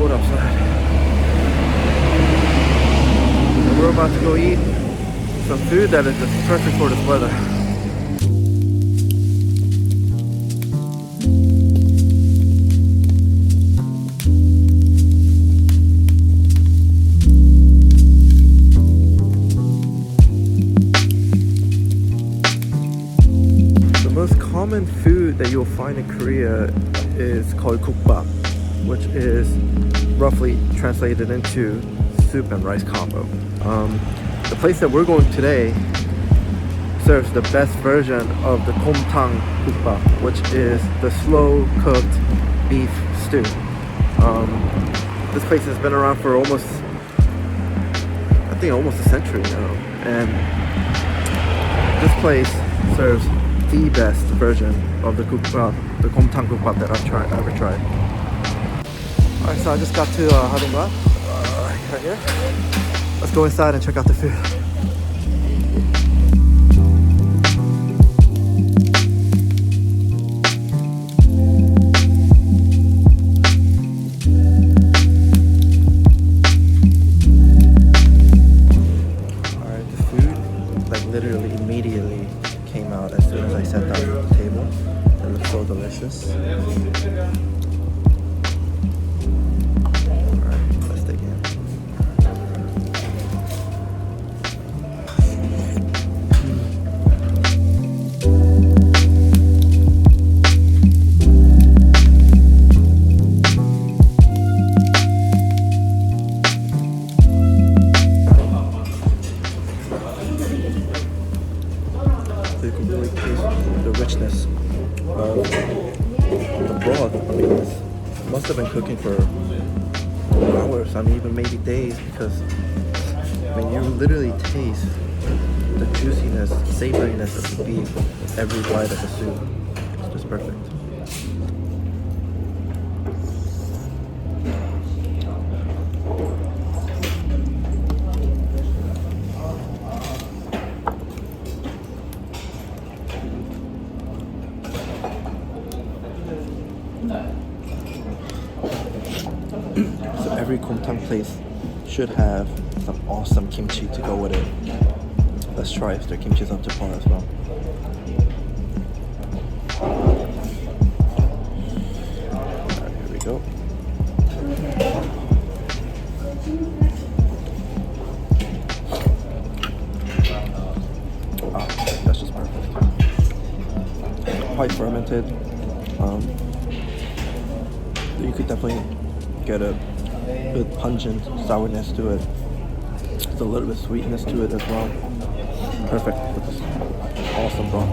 cold outside. And we're about to go eat some food that is just perfect for this weather. The most common food that you'll find in Korea is called kukbap, which is roughly translated into soup and rice combo. The place that we're going today serves the best version of the GomTang kukbap, which is the slow cooked beef stew. This place has been around for almost a century now, and this place serves the best version of the kukbap, the GomTang kukbap that I've ever tried. Alright, so I just got to Hadongga, right here. Let's go inside and check out the food. Alright, the food, like literally immediately came out as soon as I sat down at the table. It looks so delicious. You can really taste the richness of the broth. I mean, it must have been cooking for hours, even maybe days, because you literally taste the juiciness, savoriness of the beef with every bite of the soup. It's just perfect. So every GomTang place should have some awesome kimchi to go with it. Let's try if their kimchi is up to par as well. Alright, here we go. That's just perfect. Quite fermented. You could definitely get a bit pungent sourness to it. There's a little bit of sweetness to it as well. Perfect with this awesome broth.